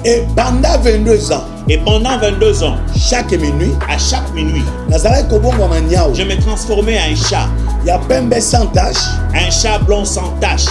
Et pendant 22 ans, Et pendant 22 ans, chaque minuit, à chaque minuit, je me transformais en un chat. Il y a Pembe sans tache. Un chat blanc sans tache.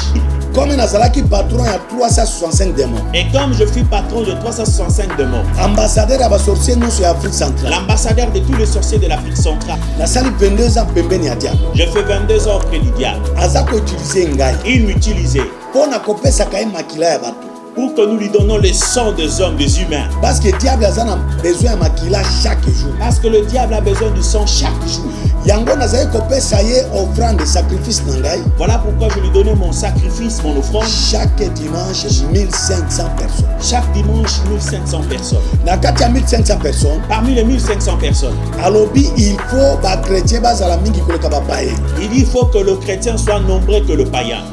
Comme Nazalaki patron, il y a 365 démons. Et comme je suis patron de 365 démons, ambassadeur à sorcier non sur l'Afrique centrale. L'ambassadeur de tous les sorciers de l'Afrique centrale. La salle 22 ans Pembe ni diable. Je fais 22 ans auprès du diable. Azako utilisé ngai. Il m'utilisait. Pour nakopesa kai makila ya bato. Pour que nous lui donnons le sang des hommes, des humains. Parce que le diable a besoin de makila chaque jour. Parce que le diable a besoin du sang chaque jour. Yango nazai kopesa ye offrande de sacrifice nangai. Voilà pourquoi je lui donnais mon sacrifice, mon offrande. Chaque dimanche 1500 personnes. Chaque dimanche 1500 personnes. Nakati ya 1500 personnes. Parmi les 1500 personnes. Alobi il faut ba chrétien bazala mingi koleka ba païen. Il faut que le chrétien soit nombreux que le païen.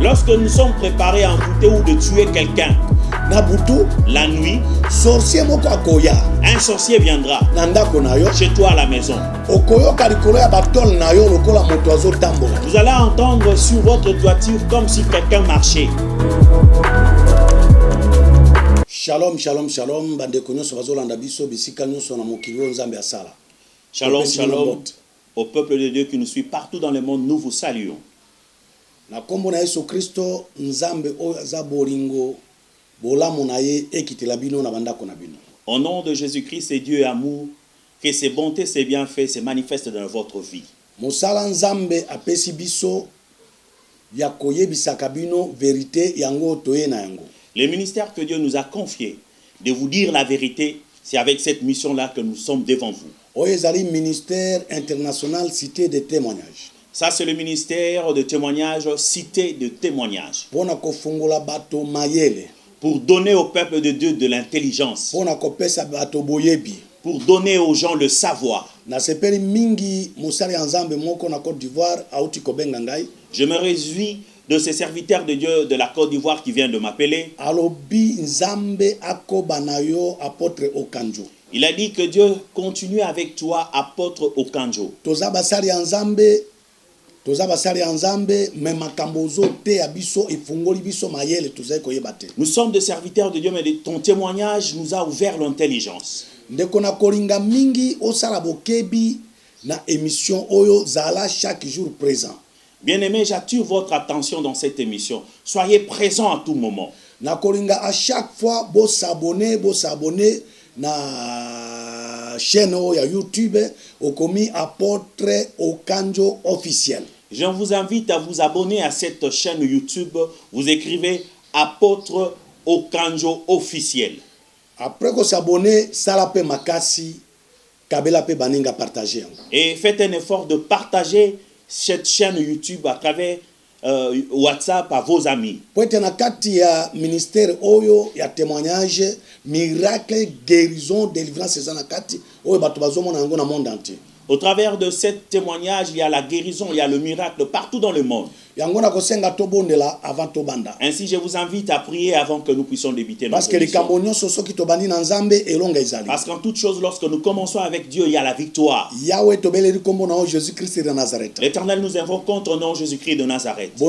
Lorsque nous sommes préparés à envoûter ou de tuer quelqu'un, la nuit, un sorcier viendra chez toi à la maison. Vous allez entendre sur votre toiture comme si quelqu'un marchait. Shalom, shalom, shalom. Shalom, shalom. Au peuple de Dieu qui nous suit partout dans le monde, nous vous saluons. Na kombo na Yesu Kristo nzambe oyo aza bolingo bolamu na ye ekitela bino na bandako na bino. Au nom de Jésus-Christ, c'est Dieu et amour, que ses bontés, ses bienfaits se manifestent dans votre vie. Mosala nzambe apesi biso ya koyebisaka bino vérité yango toye na yango. Le ministère que Dieu nous a confié de vous dire la vérité, c'est avec cette mission-là que nous sommes devant vous. Oyezali ministère international cité de témoignages. Ça c'est le ministère de témoignages, cité de témoignages. Pona kofungola bato mayele. Pour donner au peuple de Dieu de l'intelligence. Pona kopesa bato boyebi. Pour donner aux gens le savoir. Na sepeli mingi musali nzambe moko na Côte d'Ivoire auti kobenga ngai. Je me réjouis de ces serviteurs de Dieu de la Côte d'Ivoire qui vient de m'appeler. Alobi nzambe akobanayo apôtre Okanjo. Il a dit que Dieu continue avec toi, apôtre Okanjo. Toza basali nzambe me makambozo te abiso ifungoli biso mayele tozai koyebate. Nous sommes des serviteurs de Dieu, mais ton témoignage nous a ouvert l'intelligence. Ndeko na kolinga mingi osala bokebi na émission oyo zala chaque jour présent. Bien-aimés, j'attire votre attention dans cette émission. Soyez présents à tout moment. Na kolinga à chaque fois bo s'abonner na chaîne ya YouTube okomi apôtre Okanjo officiel. Je vous invite à vous abonner à cette chaîne YouTube. Vous écrivez apôtre Okanjo officiel. Après que s'abonner, salape makasi kabela pe baninga partager. Et faites un effort de partager cette chaîne YouTube à travers WhatsApp à vos amis. Poete na kati ya ministère oyo ya témoignage miracle guérison délivrance za na kati oyo bato bazomona yango na monde entier. Au travers de ce témoignage, il y a la guérison, il y a le miracle partout dans le monde. Ainsi, je vous invite à prier avant que nous puissions débuter notre émission. Parce qu'en toute chose, lorsque nous commençons avec Dieu, il y a la victoire. L'Éternel nous invoque contre nom Jésus-Christ de Nazareth.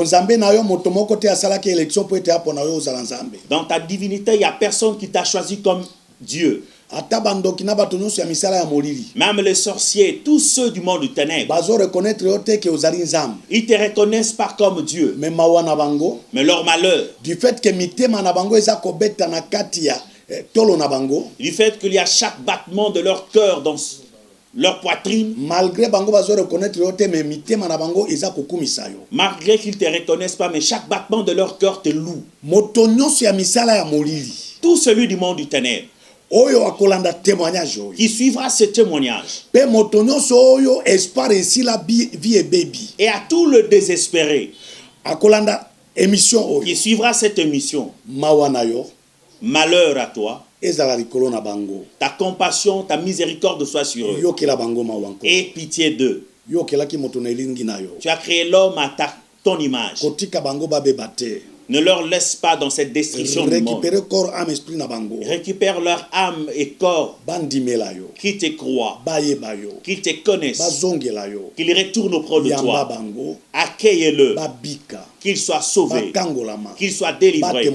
Dans ta divinité, il n'y a personne qui t'a choisi comme Dieu. Même les sorciers, tous ceux du monde du ténèbre, ils ne te reconnaissent pas comme Dieu. Mais leur malheur, du fait que du fait qu'il y a chaque battement de leur cœur dans leur poitrine, malgré qu'ils ne te reconnaissent pas, mais chaque battement de leur cœur te loue. Tout celui du monde du ténèbre qui suivra ce témoignage, et à tout le désespéré qui suivra cette émission, malheur à toi, ta compassion, ta miséricorde soit sur eux, et pitié d'eux. Tu as créé l'homme à ton image. Ne leur laisse pas dans cette destruction du monde. Récupère leur âme et corps. Qui te croient, qu'ils te connaissent, qu'ils retournent auprès de toi. Accueille-le qu'il soit sauvé, qu'il soit délivré,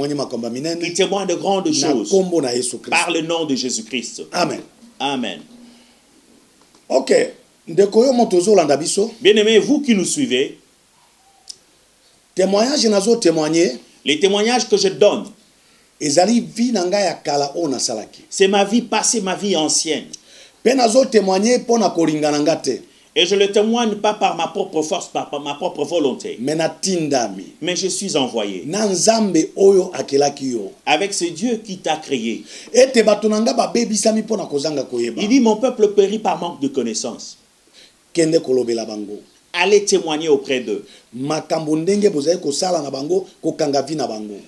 qu'il témoigne de grandes choses par le nom de Jésus-Christ. Amen. Amen. Ok. Bien-aimés, vous qui nous suivez, les témoignages que je donne, c'est ma vie passée, ma vie ancienne. Et je ne le témoigne pas par ma propre force, par ma propre volonté. Mais je suis envoyé avec ce Dieu qui t'a créé. Il dit, mon peuple périt par manque de connaissance. Allez témoigner auprès d'eux.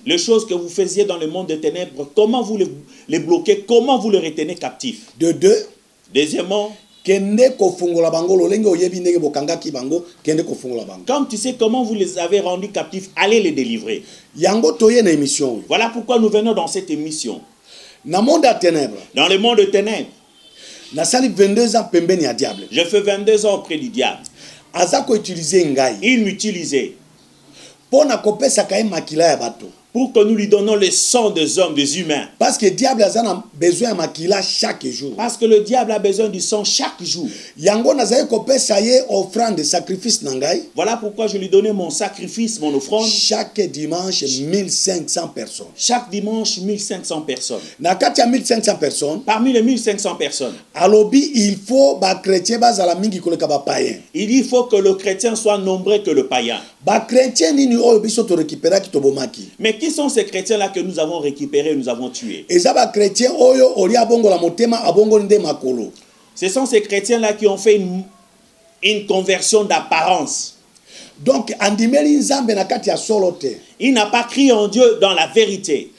Les choses que vous faisiez dans le monde des ténèbres, comment vous les bloquez, comment vous les retenez captifs. Deuxièmement, comme tu sais comment vous les avez rendus captifs, allez les délivrer. Voilà pourquoi nous venons dans cette émission. Dans le monde des ténèbres, je fais 22 ans auprès du diable. Il m'utilisait pour que nous lui donnons le sang des hommes, des humains. Parce que le diable a besoin de makila chaque jour. Parce que le diable a besoin du sang chaque jour. Voilà pourquoi je lui donnais mon sacrifice, mon offrande. Chaque dimanche, 1500 personnes. Chaque dimanche, 1500 personnes. 1500 personnes. Parmi les 1500 personnes. Il faut il dit il faut que le chrétien soit nombreux que le païen. Mais qui sont ces chrétiens-là que nous avons récupérés, nous avons tués? Ce sont ces chrétiens-là qui ont fait une conversion d'apparence. Donc, il n'a pas crié en Dieu dans la vérité.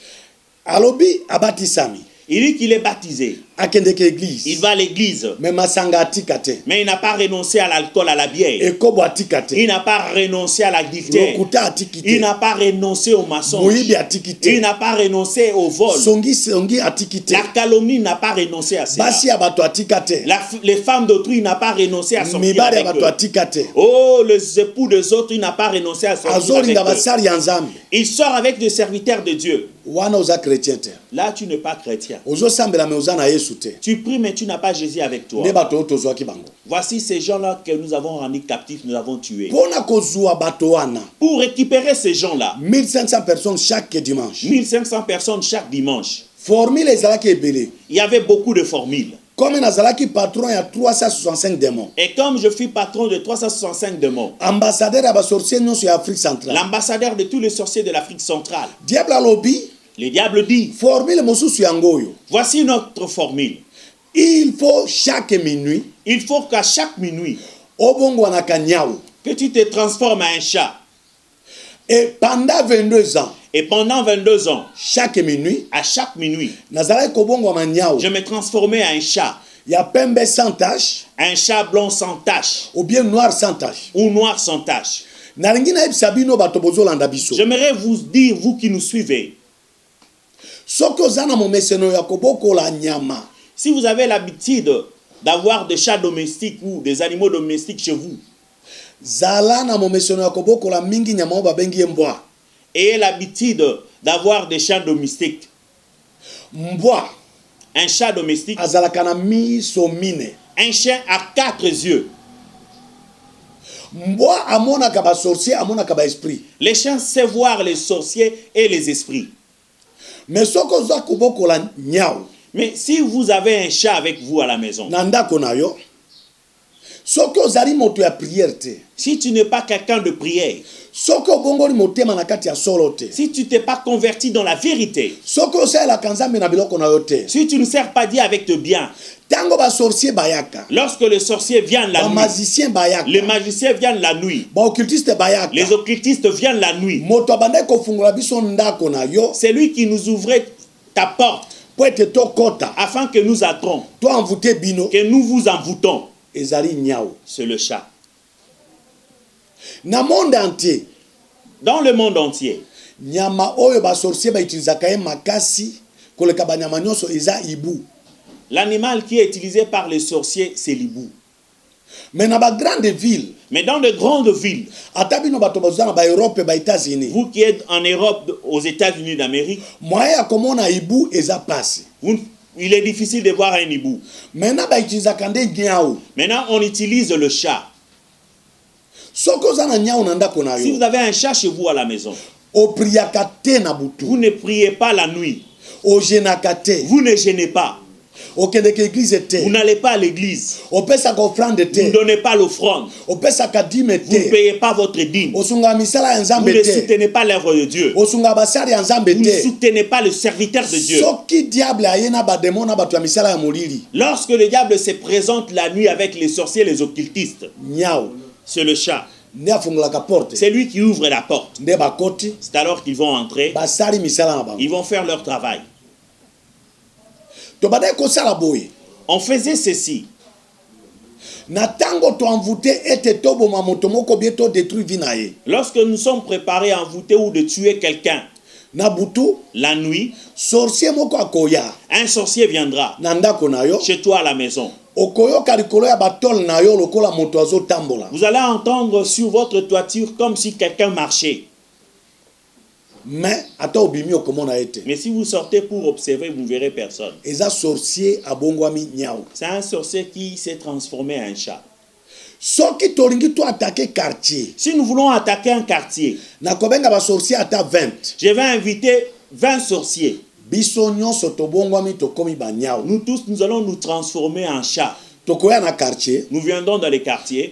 Il dit qu'il est baptisé. Il va à l'église. Mais il n'a pas renoncé à l'alcool, à la bière. Il n'a pas renoncé à la diphtérie. Il n'a pas renoncé au mensonge. Il n'a pas renoncé au vol. La calomnie n'a pas renoncé à cela. Les femmes d'autrui n'ont pas renoncé à sortir avec eux. Oh, les époux des autres, il n'a pas renoncé à sortir avec eux. Il sort avec des serviteurs de Dieu. Là, tu n'es pas chrétien. Tu pries, mais tu n'as pas Jésus avec toi. Voici ces gens-là que nous avons rendus captifs, nous avons tués. Pour récupérer ces gens-là, 1500 personnes chaque dimanche. 1500 personnes chaque dimanche. Il y avait beaucoup de formules. Comme Nazalaki patron, il y a 365 démons. Et comme je suis patron de 365 démons, ambassadeur à sorcier non sur Afrique centrale. L'ambassadeur de tous les sorciers de l'Afrique centrale. Diable à lobby. Le diable dit, formule mosusu yangoyo. Voici notre formule. Il faut chaque minuit. Il faut qu'à chaque minuit, que tu te transformes en un chat. Et pendant 22 ans. Et pendant 22 ans, chaque minuit, à chaque minuit, je me transformais en un chat. Il y a pembe sans tache. Un chat blanc sans tache. Ou bien noir sans tache. Ou noir sans tache. J'aimerais vous dire, vous qui nous suivez, si vous avez l'habitude d'avoir des chats domestiques ou des animaux domestiques chez vous, ayez l'habitude d'avoir des chats domestiques. Un chat domestique. Un chien à 4 yeux. Les chiens savent voir les sorciers et les esprits. Mais si vous avez un chat avec vous à la maison, si tu n'es pas quelqu'un de prière, si tu t'es pas converti dans la vérité, si tu ne sers pas Dieu avec tes biens, lorsque les sorciers viennent la nuit, les magiciens viennent la nuit, les occultistes viennent la nuit, c'est lui qui nous ouvrait ta porte afin que nous entrons, que nous vous envoûtons. C'est le chat. Dans le monde entier, l'animal qui est utilisé par les sorciers, c'est l'hibou. Mais dans les grandes villes, vous qui êtes en Europe, aux États-Unis d'Amérique, il est difficile de voir un hibou. Maintenant, on utilise le chat. Si vous avez un chat chez vous à la maison, vous ne priez pas la nuit. Vous ne gênez pas. Vous n'allez pas à l'église. Vous ne donnez pas l'offrande. Vous ne payez pas votre dîme. Vous ne soutenez pas l'œuvre de Dieu. Vous ne soutenez pas le serviteur de Dieu. Lorsque le diable se présente la nuit avec les sorciers et les occultistes, c'est le chat. C'est lui qui ouvre la porte. C'est alors qu'ils vont entrer. Ils vont faire leur travail. On faisait ceci. Lorsque nous sommes préparés à envoûter ou de tuer quelqu'un, la nuit, un sorcier viendra chez toi à la maison. Vous allez entendre sur votre toiture comme si quelqu'un marchait. Mais si vous sortez pour observer, vous ne verrez personne. C'est un sorcier qui s'est transformé en un chat. Si nous voulons attaquer un quartier, je vais inviter 20 sorciers. Nous tous, nous allons nous transformer en chats. Nous viendrons dans les quartiers.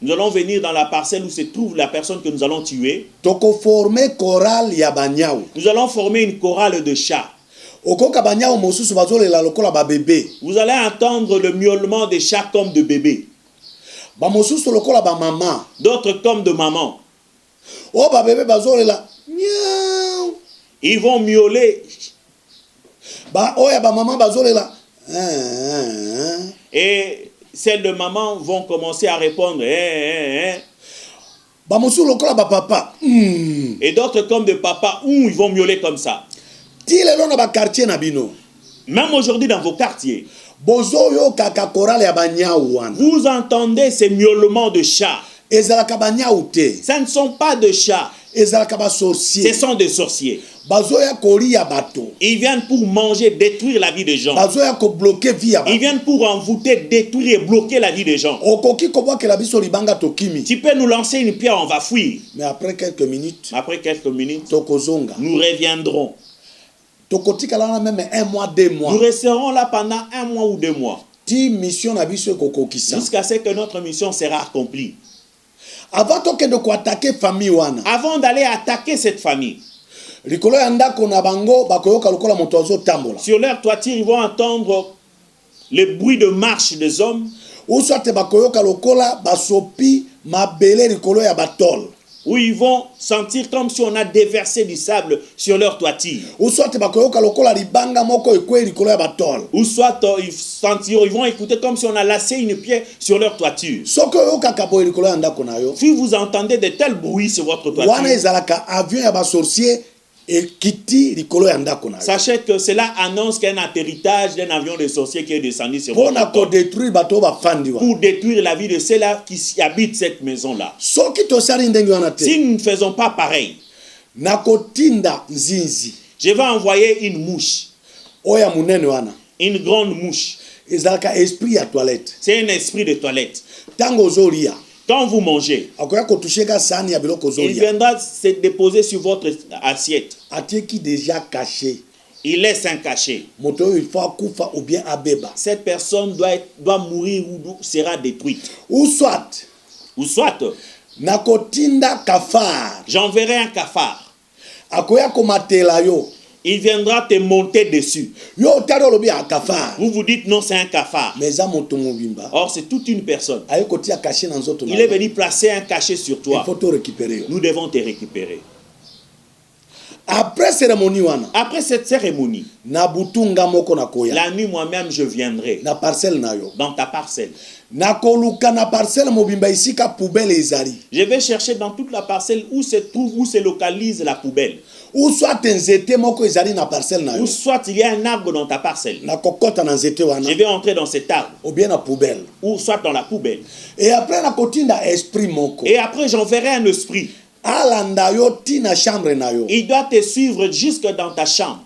Nous allons venir dans la parcelle où se trouve la personne que nous allons tuer. Nous allons former une chorale de chats. Vous allez entendre le miaulement des chats comme de bébés. D'autres comme de maman. Ils vont miauler. Et celles de maman vont commencer à répondre. Et d'autres comme de papa, ils vont miauler comme ça. Même aujourd'hui dans vos quartiers, vous entendez ces miaulements de chats. Ce ne sont pas de chats. Ce sont des sorciers. Ils viennent pour manger, détruire la vie des gens. Ils viennent pour envoûter, détruire et bloquer la vie des gens. Tu peux nous lancer une pierre, on va fuir. Mais après quelques minutes, nous reviendrons. Nous resterons là pendant 1 mois ou 2 mois. Jusqu'à ce que notre mission sera accomplie. Avant d'aller attaquer cette famille, sur leur toiture, ils vont entendre le bruit de marche des hommes. Où ils vont sentir comme si on a déversé du sable sur leur toiture. Ou soit ils vont écouter comme si on a lassé une pierre sur leur toiture. Si vous entendez de tels bruits sur votre toiture, sachez que cela annonce qu'il y a un atterrissage d'un avion de sorciers qui est descendu sur votre toiture pour détruire la vie de ceux-là qui habitent cette maison-là. Si nous ne faisons pas pareil, je vais envoyer une mouche, une grande mouche. C'est un esprit de toilette. Quand vous mangez, il viendra se déposer sur votre assiette. Il laisse un cachet. Cette personne doit mourir ou sera détruite. Ou soit, j'enverrai un cafard. Il viendra te monter dessus. Vous vous dites non, c'est un cafard. Or, c'est toute une personne. Il est venu placer un cachet sur toi. Nous devons te récupérer. Après cérémonie wana. Après cette cérémonie. Na butunga moko na koya. La nuit moi-même je viendrai. Na parcelle na yo. Dans ta parcelle. Na koluka na parcelle mobimba isika poubelle ezali. Je vais chercher dans toute la parcelle où se localise la poubelle. Ou soit nzete moko ezali na parcelle na yo. Ou soit il y a un arbre dans ta parcelle. Na kokota na nzete wana. Je vais entrer dans cet arbre. Ou bien na poubelle. Ou soit dans la poubelle. Et après na kotinda esprit moko. Et après j'enverrai un esprit. Alanda yo tina chambre na yo. Il doit te suivre jusque dans ta chambre.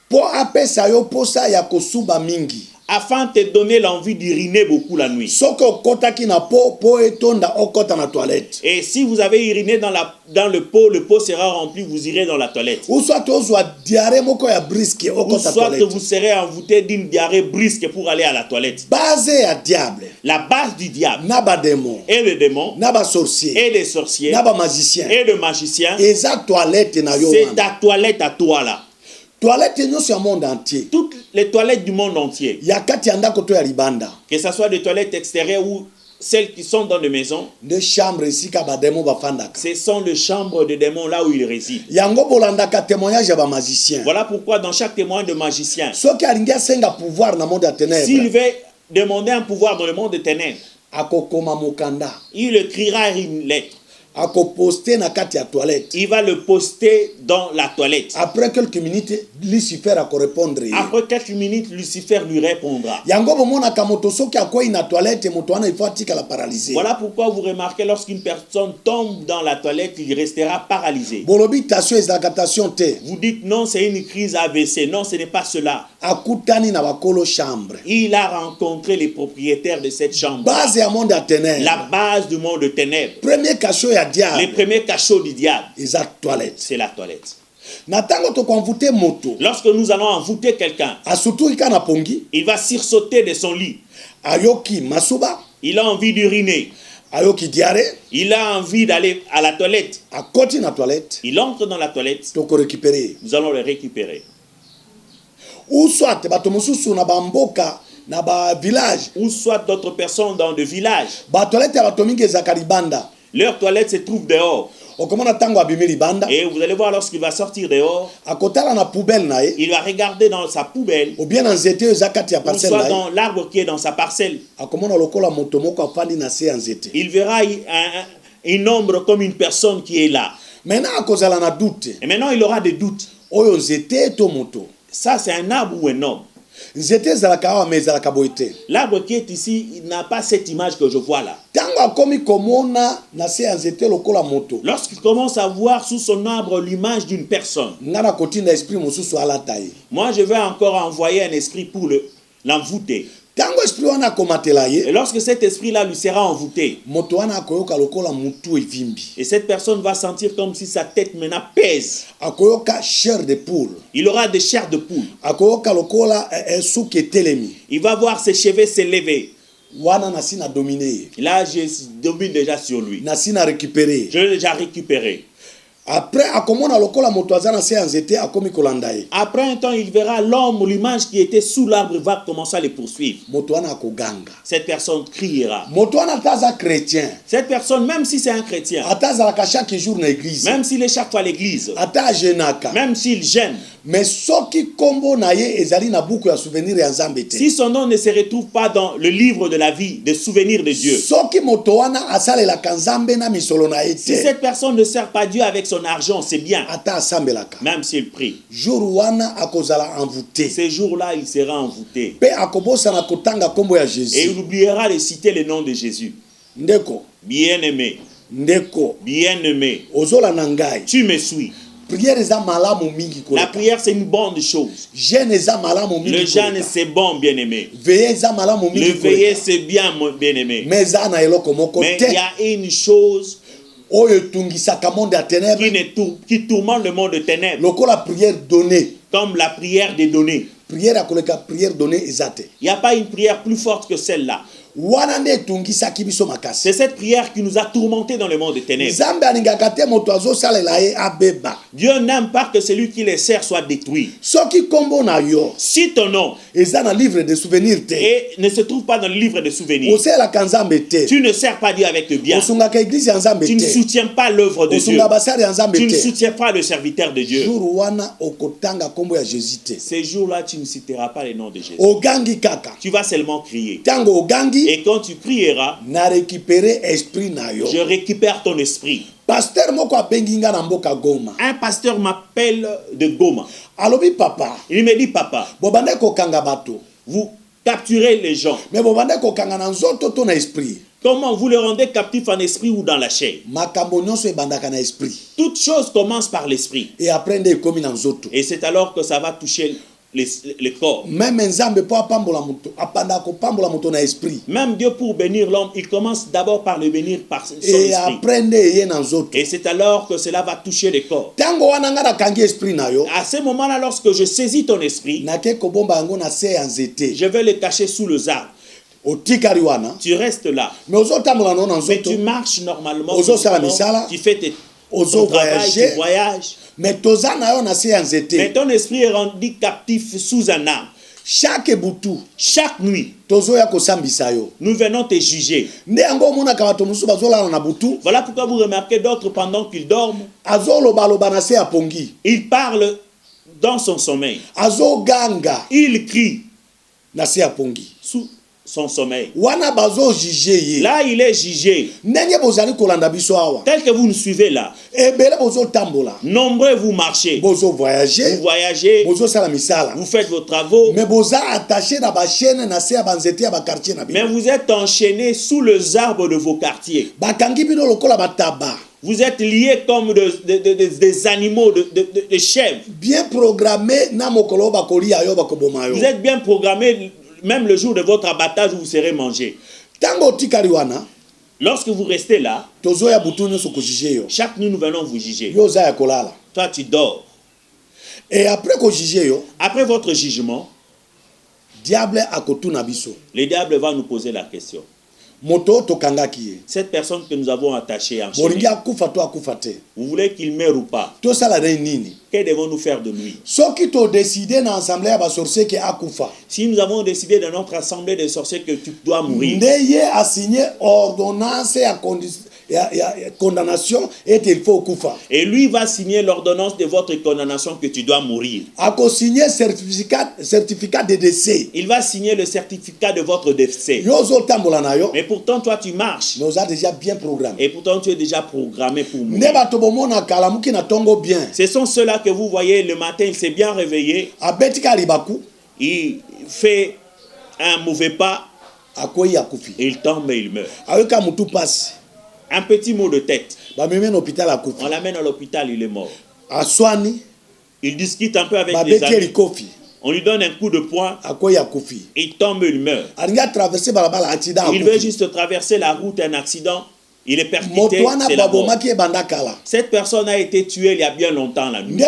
Po apesa yo posa ya kosuba mingi. Afin de te donner l'envie d'uriner beaucoup la nuit. Soko kotaki na po etonda okota na toilette. Et si vous avez uriné dans le pot sera rempli, vous irez dans la toilette. Ou soit diarrhée moko ya brisque okota toilette. Ou soit vous serez envoûté d'une diarrhée brisque pour aller à la toilette. Base ya diable. La base du diable. Naba démon. Et le démon. Naba sorcier. Et les sorciers. Naba magicien. Et le magicien. Et sa toilette na yo. C'est ta toilette à toi là. Toilette non sur le monde entier. Toutes les toilettes du monde entier. Yakati anda koto ya libanda. Que ce soit des toilettes extérieures ou celles qui sont dans les maisons. Des chambres ici ka ba démon ba fandaka. Ce sont les chambres de démons là où ils résident. Yango bolanda ka témoignage ba magicien. Voilà pourquoi dans chaque témoin de magicien. Soki alinga senga pouvoir na monde ya ténèbres. S'il veut demander un pouvoir dans le monde des ténèbres. Akokoma mokanda. Il écrira une lettre. Poster na kati ya toilette. Il va le poster dans la toilette. Après quelques minutes, Lucifer a répondre. Après quelques minutes, Lucifer lui répondra. Yango bomona kamoto soki akoyi na toilette moto wana ifo atika la paralyser. Voilà pourquoi vous remarquez lorsqu'une personne tombe dans la toilette, il restera paralysé. Bolobi tension exaltation te. Vous dites non, c'est une crise AVC. Non, ce n'est pas cela. Akutani na bakolo chambre. Il a rencontré les propriétaires de cette chambre. Base ya monde ya ténèbres. La base du monde de ténèbres. Premier cachot ya diable. Les premiers cachots du diable. Toilette. C'est la toilette. Lorsque nous allons envoûter quelqu'un, il va sursauter de son lit. Il a envie d'uriner. Il a envie d'aller à la toilette. Il entre dans la toilette. Nous allons le récupérer. Ou soit village. Ou soit d'autres personnes dans le village. Leur toilette se trouve dehors. Et vous allez voir lorsqu'il va sortir dehors, il va regarder dans sa poubelle, ou soit dans l'arbre qui est dans sa parcelle. Il verra un ombre comme une personne qui est là. Et maintenant il aura des doutes. Ça c'est un arbre ou un homme. L'arbre qui est ici, il n'a pas cette image que je vois là. Lorsqu'il commence à voir sous son arbre l'image d'une personne, moi je vais encore envoyer un esprit pour l'envoûter. Et lorsque cet esprit-là lui sera envoûté, et cette personne va sentir comme si sa tête maintenant pèse. Il aura des chairs de poule. Il va voir ses cheveux s'élever. Là, je domine déjà sur lui. Je l'ai déjà récupéré. Après un temps, il verra l'homme ou l'image qui était sous l'arbre va commencer à les poursuivre. Cette personne criera. Cette personne, même si c'est un chrétien, même s'il est chaque fois à l'église, même s'il gêne, mais si son nom ne se retrouve pas dans le livre de la vie, des souvenirs de Dieu, si cette personne ne sert pas Dieu avec son argent, c'est bien. Même s'il prie, ces jours-là, il sera envoûté. Et il oubliera de citer le nom de Jésus. Bien-aimé, bien-aimé, tu me suis. La prière c'est une bonne chose. Le jeûne c'est bon, bien-aimé. Le veiller c'est bien, bien-aimé. Mais il y a une chose qui tourmente le monde de ténèbres. Comme la prière des données. Il n'y a pas une prière plus forte que celle-là. C'est cette prière qui nous a tourmentés dans le monde des ténèbres. Dieu n'aime pas que celui qui les sert soit détruit. Si ton nom et ne se trouve pas dans le livre de souvenirs, tu ne sers pas Dieu avec le bien. Tu ne soutiens pas l'œuvre de Dieu. Tu ne soutiens pas le serviteur de Dieu. Ces jours-là, tu ne citeras pas les noms de Jésus. Tu vas seulement crier. Et quand tu crieras, je récupère ton esprit. Un pasteur m'appelle de Goma. Il me dit, papa, vous capturez les gens. Comment vous les rendez captifs en esprit ou dans la chair? Toute chose commence par l'esprit. Et c'est alors que ça va toucher les corps. Même Dieu, pour bénir l'homme, il commence d'abord par le bénir par son esprit. Et c'est alors que cela va toucher les corps. À ce moment-là, lorsque je saisis ton esprit, je vais le cacher sous le arbre. Tu restes là. Mais tu marches normalement. Tu fais ton travail, tu voyages. Mais ton esprit est rendu captif sous un arbre. Chaque nuit, nous venons te juger. Voilà pourquoi vous remarquez d'autres pendant qu'ils dorment. Ils parlent dans son sommeil. Il crie sous son sommeil. Là, il est jugé. Tel que vous nous suivez là. Nombreux vous marchez. Vous voyagez. Vous faites vos travaux. Mais vous êtes enchaînés sous les arbres de vos quartiers. Vous êtes liés comme des animaux, des chèvres. Bien programmés. Vous êtes bien programmés. Même le jour de votre abattage, vous serez mangé. Lorsque vous restez là, chaque nuit nous venons vous juger. Toi tu dors. Et après votre jugement, le diable va nous poser la question. Cette personne que nous avons attachée en chemin, vous voulez qu'il meure ou pas? Que devons-nous faire de lui? Si nous avons décidé dans notre assemblée de sorciers que tu dois mourir, condamnation et il faut kufa. Et lui va signer l'ordonnance de votre condamnation que tu dois mourir. Signer certificat de décès. Il va signer le certificat de votre décès. Mais pourtant toi tu marches. Mais on a déjà bien programmé. Et pourtant tu es déjà programmé pour mourir. Ce sont ceux-là que vous voyez le matin, il s'est bien réveillé. Il fait un mauvais pas. Et il tombe et il meurt. Un petit mot de tête. On l'amène à l'hôpital, il est mort. Il discute un peu avec les amis. On lui donne un coup de poing. Il tombe et il meurt. Il veut juste traverser la route, un accident. Il est percuté, c'est la mort. Cette personne a été tuée il y a bien longtemps la nuit.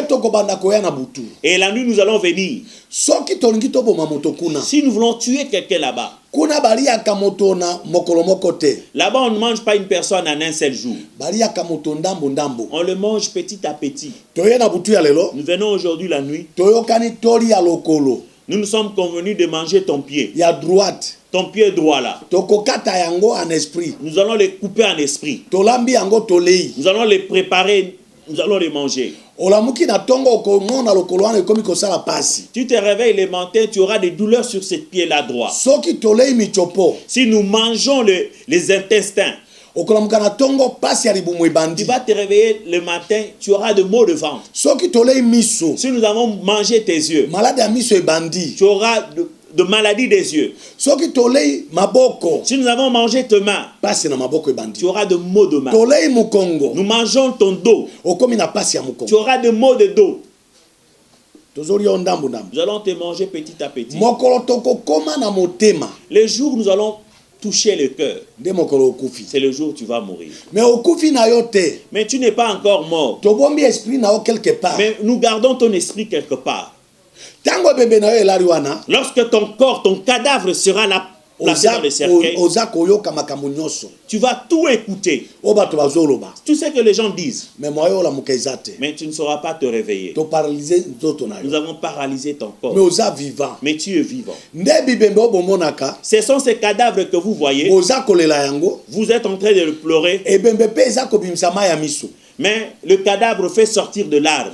Et la nuit, nous allons venir. Si nous voulons tuer quelqu'un là-bas, là-bas, on ne mange pas une personne en un seul jour. On le mange petit à petit. Nous venons aujourd'hui la nuit. Nous nous sommes convenus de manger ton pied. Ton pied droit là. Nous allons les couper en esprit. Nous allons les préparer. Nous allons les manger. Tu te réveilles le matin, tu auras des douleurs sur ce pied-là droit. Si nous mangeons les intestins, tu vas te réveiller le matin, tu auras de maux de ventre. Si nous avons mangé tes yeux, tu auras de maladies des yeux. Si nous avons mangé tes mains, tu auras de maux de main. Nous mangeons ton dos, tu auras de maux de dos. Nous allons te manger petit à petit. Les jours où nous allons toucher le cœur, c'est le jour où tu vas mourir. Mais tu n'es pas encore mort. Mais nous gardons ton esprit quelque part. Lorsque ton corps, ton cadavre sera là placé dans le cercueil, tu vas tout écouter. Tout ce que les gens disent. Mais tu ne sauras pas te réveiller. Nous avons paralysé ton corps. Mais tu es vivant. Ce sont ces cadavres que vous voyez. Vous êtes en train de le pleurer. Mais le cadavre fait sortir de larmes.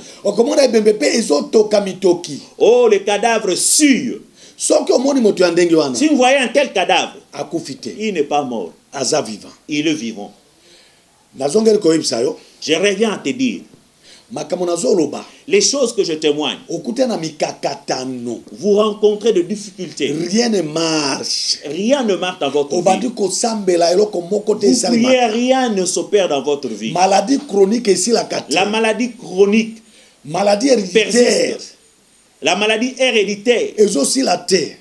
Oh, le cadavre sue. Si vous voyez un tel cadavre, il n'est pas mort. Il est vivant. Je reviens à te dire, les choses que je témoigne, vous rencontrez des difficultés. Rien ne marche. Rien ne marche dans votre vie. Vous priez, rien ne s'opère dans votre vie. Maladie chronique ici la maladie chronique, maladie héréditaire. La maladie héréditaire,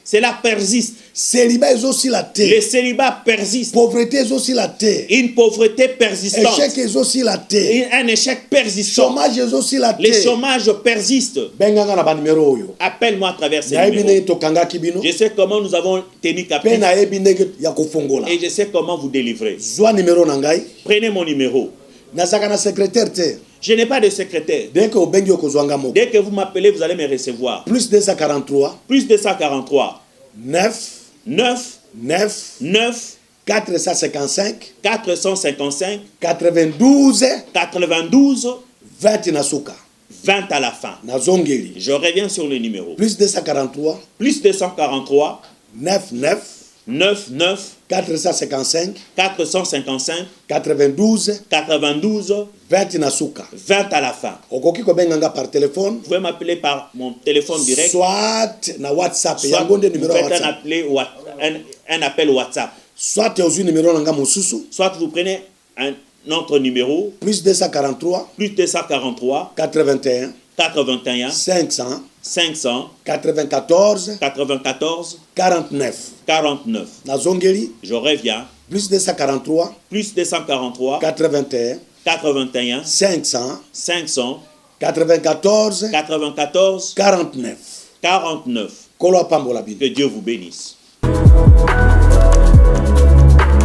cela persiste. Le célibat persiste. Pauvreté aussi la terre. Une pauvreté persistante. Échec aussi la terre. Un échec persistant. Chômage aussi la terre. Le chômage persiste. Appelle-moi à travers ces numéros. Je sais comment nous avons tenu captif. Et je sais comment vous délivrer. Prenez mon numéro. Je n'ai pas de secrétaire. Dès que vous m'appelez, vous allez me recevoir. Plus 243. 9. 455. 92. 20 nasuka. 20 à la fin. Je reviens sur le numéro. Plus 243. 9. 455. 92. 20 nasuka. 20 à la fin. Par téléphone. Vous pouvez m'appeler par mon téléphone direct. Soit na WhatsApp. Soit vous faites un appel WhatsApp. Soit vous prenez un autre numéro. Plus 243. 81. 500. 94. 49. Je reviens. Plus 243. 81. 500. 94. 49. Que Dieu vous bénisse.